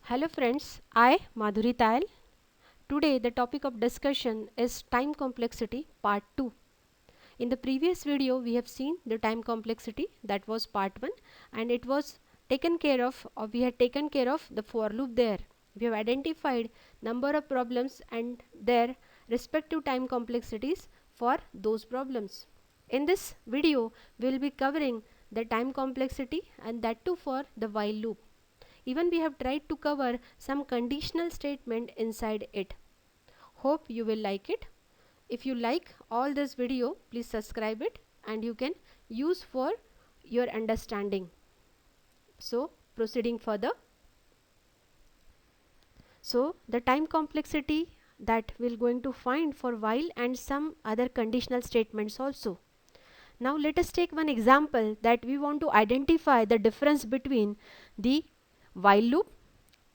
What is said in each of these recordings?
Hello friends, I Madhuri Tayal. Today the topic of discussion is time complexity part 2. In the previous video we have seen the time complexity, that was part 1, and it was taken care of, or we had taken care of the for loop there. We have identified number of problems and their respective time complexities for those problems. In this video we will be covering the time complexity, and that too for the while loop. Even we have tried to cover some conditional statement inside it. Hope you will like it. If you like all this video, please subscribe it and you can use for your understanding. So proceeding further. So the time complexity that we're going to find for while and some other conditional statements also. Now let us take one example that we want to identify the difference between the while loop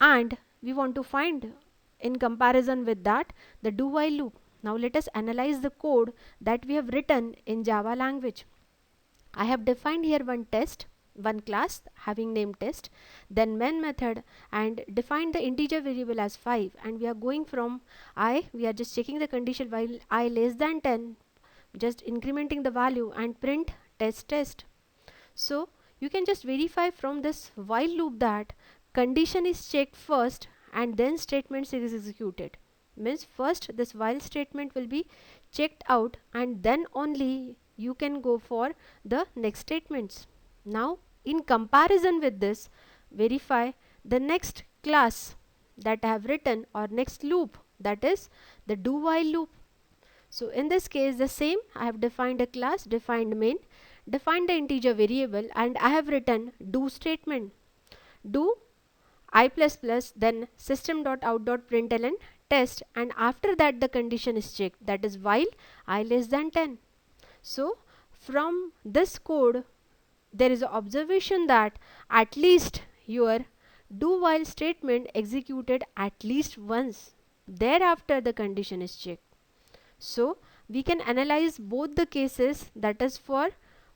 and we want to find in comparison with that the do while loop. Now let us analyze the code that we have written in Java language. I have defined here one test, one class having name test, then main method, and defined the integer variable as 5, and we are going from I, we are just checking the condition while I less than 10, just incrementing the value and print test. So you can just verify from this while loop that condition is checked first and then statements is executed. Means first this while statement will be checked out and then only you can go for the next statements. Now in comparison with this, verify the next class that I have written, or next loop, that is the do while loop. So in this case the same, I have defined a class, defined main, defined the integer variable, and I have written do statement. Do I plus plus then system.out.println test, and after that the condition is checked, that is while I less than 10. So from this code there is an observation that at least your do while statement executed at least once, thereafter the condition is checked. So we can analyze both the cases, that is for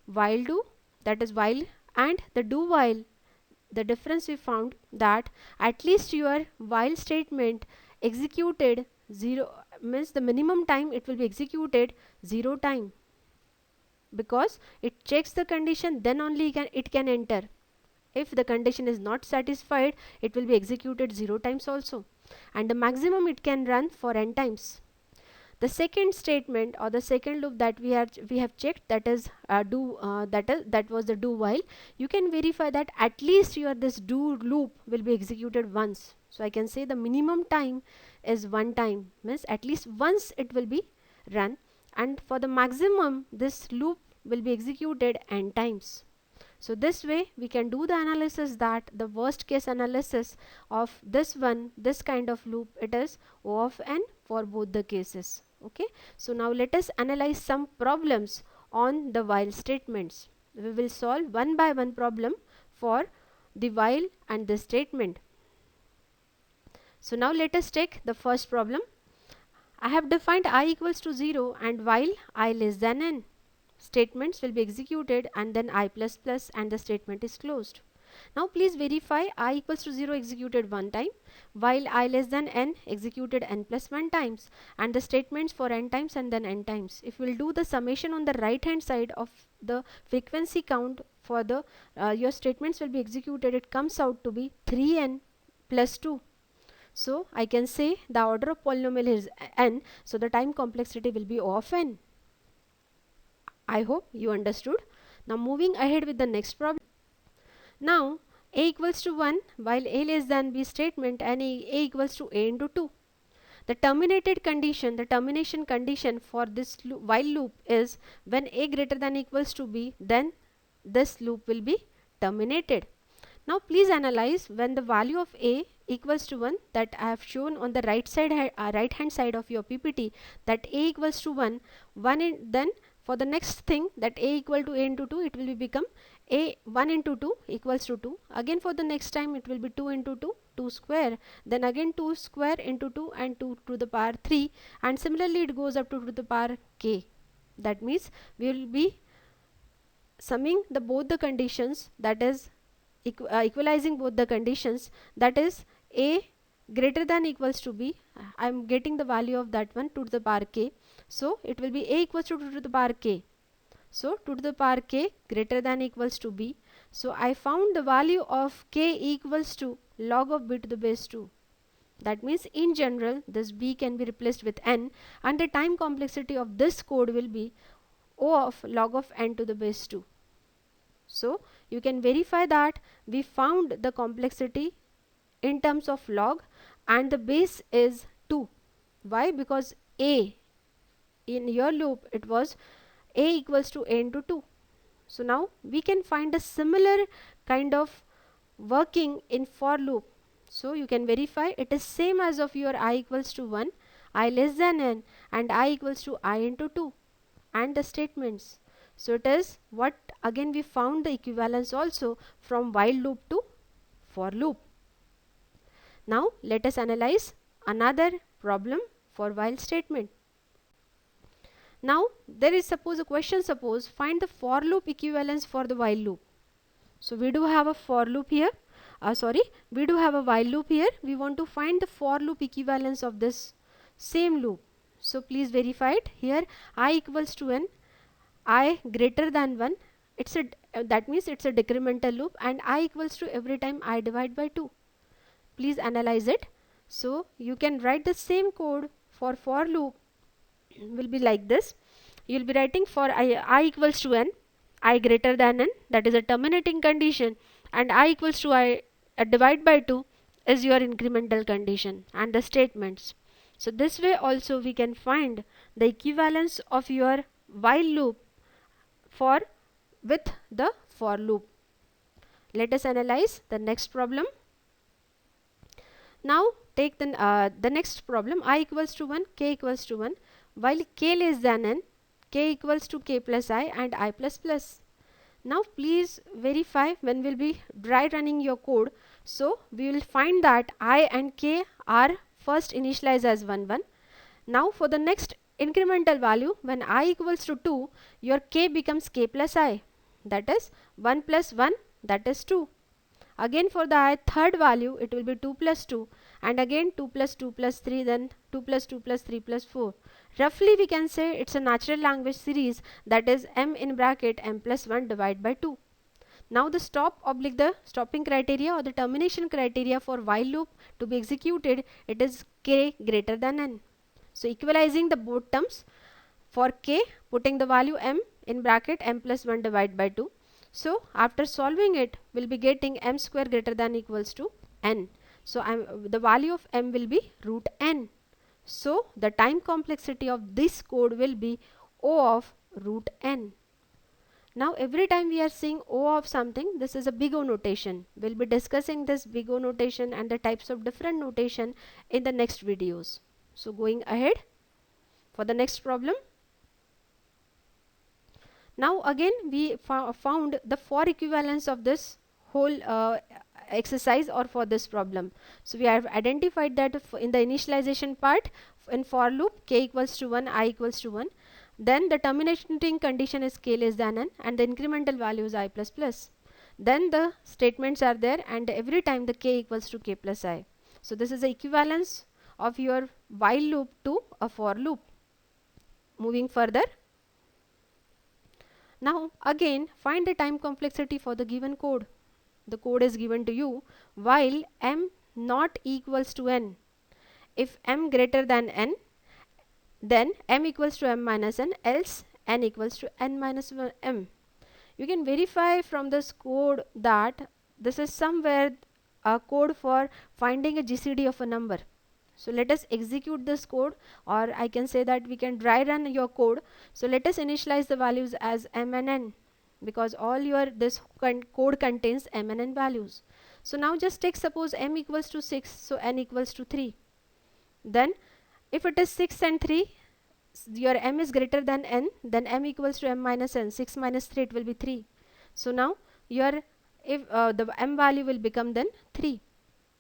while do, that is while, and the do while. The difference we found that at least your while statement executed 0, means the minimum time it will be executed 0 time, because it checks the condition, then only it can enter. If the condition is not satisfied, it will be executed 0 times also, and the maximum it can run for n times. The second statement or the second loop that we have checked, that is that was the do while. You can verify that at least your this do loop will be executed once. So I can say the minimum time is 1 time, means at least once it will be run, and for the maximum this loop will be executed n times. So this way we can do the analysis, that the worst case analysis of this kind of loop, it is O of n for both the cases. Okay, so now let us analyze some problems on the while statements. We will solve one by one problem for the while and the statement. So now let us take the first problem. I have defined I equals to 0 and while I less than n, statements will be executed and then I plus plus and the statement is closed. Now please verify I equals to 0 executed 1 time, while I less than n executed n plus 1 times, and the statements for n times and then n times. If we will do the summation on the right hand side of the frequency count for the your statements will be executed, it comes out to be 3n plus 2. So I can say the order of polynomial is n, so the time complexity will be O of n. I hope you understood. Now moving ahead with the next problem. Now a equals to 1 while a less than b statement, and a equals to a into 2. The terminated condition, the termination condition for this while loop is when a greater than equals to b, then this loop will be terminated. Now please analyze when the value of a equals to 1, that I have shown on the right hand side of your PPT, that a equals to 1, then for the next thing, that a equal to a into 2, it will be become a 1 into 2 equals to 2. Again for the next time it will be 2 into 2, 2 square, then again 2 square into 2 and 2 to the power 3, and similarly it goes up to the power k. That means we will be summing the both the conditions, that is equalizing both the conditions, that is a greater than equals to b, I am getting the value of that one 2 to the power k, so it will be a equals to 2 to the power k. So 2 to the power k greater than equals to b. So I found the value of k equals to log of b to the base 2. That means in general this b can be replaced with n, and the time complexity of this code will be O of log of n to the base 2. So you can verify that we found the complexity in terms of log and the base is 2. Why? Because a in your loop it was a equals to a into 2. So now we can find a similar kind of working in for loop. So you can verify it is same as of your I equals to 1, I less than n, and I equals to I into 2 and the statements. So it is what again we found the equivalence also from while loop to for loop. Now let us analyze another problem for while statement. Now there is suppose a question, suppose find the for loop equivalence for the while loop. So we do have a for loop here, we do have a while loop here. We want to find the for loop equivalence of this same loop. So please verify it. Here I equals to n, I greater than 1, it's a that means it's a decremental loop, and I equals to every time I divide by 2. Please analyze it. So you can write the same code for loop will be like this. You will be writing for I equals to n, I greater than n, that is a terminating condition, and I equals to I divide by 2 is your incremental condition and the statements. So this way also we can find the equivalence of your while loop for with the for loop. Let us analyze the next problem. Now take the next problem. I equals to 1, k equals to 1, while k less than n, k equals to k plus I and I plus plus. Now please verify when we'll be dry running your code. So we will find that I and k are first initialized as 1 1. Now for the next incremental value, when I equals to 2, your k becomes k plus I, that is 1 plus 1, that is 2. Again for the I third value it will be 2 plus 2, and again 2 plus 2 plus 3, then 2 plus 2 plus 3 plus 4. Roughly we can say it's a natural language series, that is m in bracket m plus 1 divided by 2. Now the the stopping criteria or the termination criteria for while loop to be executed, it is k greater than n. So equalizing the both terms, for k putting the value m in bracket m plus 1 divided by 2. So after solving it, we'll be getting m square greater than equals to n. So the value of m will be root n. So the time complexity of this code will be O of root n. Now every time we are seeing O of something, this is a big O notation. We'll be discussing this big O notation and the types of different notation in the next videos. So going ahead for the next problem. Now again we found the for equivalence of this whole exercise or for this problem. So we have identified that in the initialization part in for loop k equals to 1, I equals to 1. Then the terminating condition is k less than n, and the incremental value is I plus plus. Then the statements are there, and every time the k equals to k plus I. So this is the equivalence of your while loop to a for loop. Moving further. Now again find the time complexity for the given code. The code is given to you while m not equals to n. If m greater than n, then m equals to m minus n, else n equals to n minus m. You can verify from this code that this is somewhere a code for finding a GCD of a number. So let us execute this code, or I can say that we can dry run your code. So let us initialize the values as m and n, because all your this code contains m and n values. So now just take suppose m equals to 6, so n equals to 3. Then if it is 6 and 3, your m is greater than n, then m equals to m minus n. 6 minus 3, it will be 3. So now your if the m value will become then 3.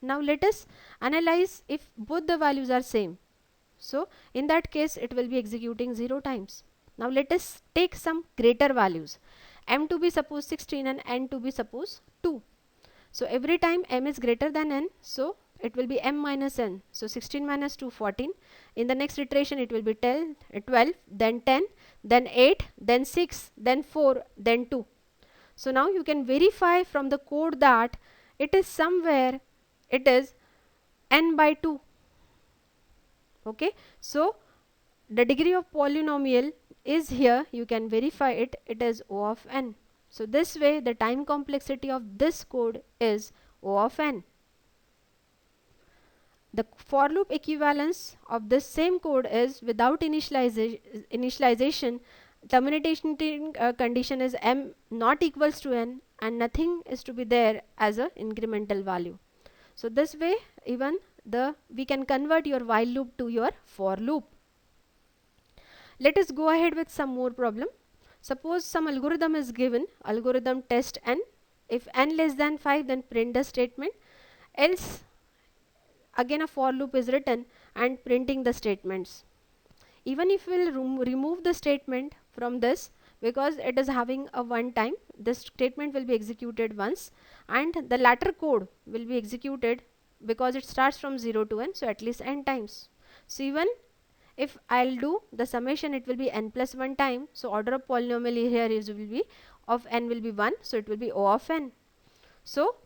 Now let us analyze if both the values are same. So in that case it will be executing 0 times. Now let us take some greater values, m to be suppose 16 and n to be suppose 2. So every time m is greater than n, so it will be m minus n. So 16 minus 2, 14. In the next iteration it will be 12, then 10, then 8, then 6, then 4, then 2. So now you can verify from the code that it is somewhere, it is n by 2. Okay, so the degree of polynomial is here, you can verify it, it is O of n. So this way the time complexity of this code is O of n. The for loop equivalence of this same code is without initialization, termination condition is m not equals to n and nothing is to be there as a incremental value. So this way even we can convert your while loop to your for loop. Let us go ahead with some more problem. Suppose some algorithm is given, algorithm test n. If n less than 5, then print the statement, else again a for loop is written and printing the statements. Even if we will remove the statement from this, because it is having a one time, this statement will be executed once and the latter code will be executed because it starts from 0 to n, so at least n times. So even if I'll do the summation, it will be n plus 1 time, so order of polynomial here is will be of n will be 1, so it will be O of n. So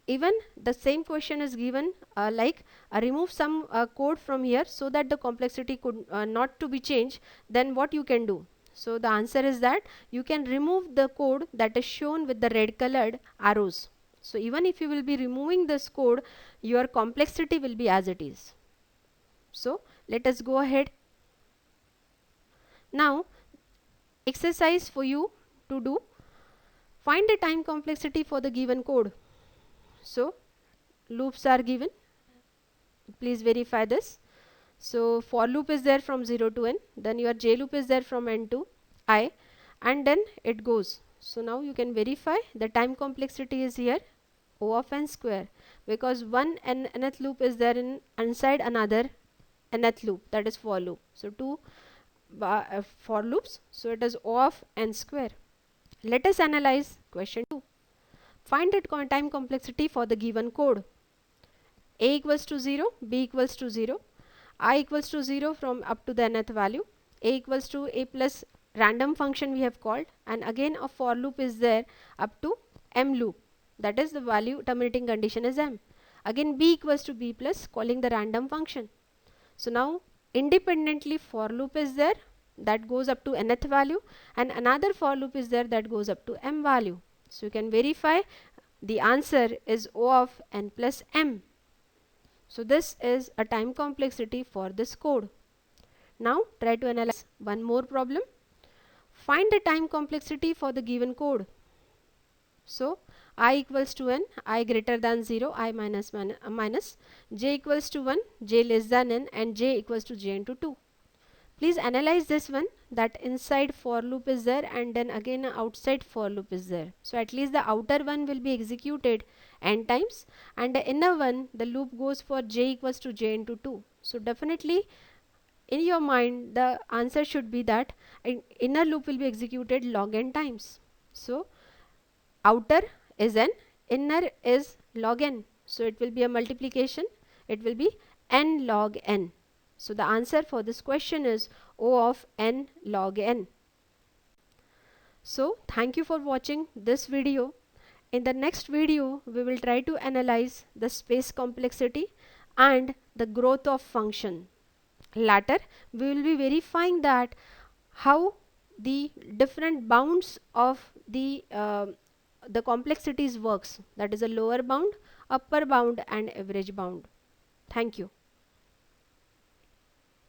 even the same question is given like remove some code from here so that the complexity could not to be changed, then what you can do? So the answer is that you can remove the code that is shown with the red colored arrows. So even if you will be removing this code, your complexity will be as it is. So let us go ahead. Now exercise for you to do, find the time complexity for the given code. So loops are given, please verify this. So for loop is there from 0 to n, then your j loop is there from n to I, and then it goes. So now you can verify the time complexity is here O of n square, because one nth loop is there inside another nth loop, that is for loop. So two for loops, so it is O of n square. Let us analyze question 2. Find the time complexity for the given code. A equals to 0, B equals to 0, I equals to 0 from up to the nth value, A equals to A plus random function we have called, and again a for loop is there up to m loop, that is the value terminating condition is m. Again B equals to B plus calling the random function. So now independently for loop is there that goes up to nth value, and another for loop is there that goes up to m value. So you can verify the answer is O of n plus m. So this is a time complexity for this code. Now try to analyze one more problem. Find the time complexity for the given code. So I equals to n, I greater than 0, I minus minus, j equals to 1, j less than n, and j equals to j into 2. Please analyze this one, that inside for loop is there and then again outside for loop is there. So at least the outer one will be executed n times, and the inner one, the loop goes for j equals to j into 2. So definitely in your mind the answer should be that inner loop will be executed log n times. So outer is n, inner is log n, so it will be a multiplication, it will be n log n. So the answer for this question is O of n log n. So thank you for watching this video. In the next video we will try to analyze the space complexity and the growth of function. Later we will be verifying that how the different bounds of the complexities works, that is a lower bound, upper bound and average bound. Thank you.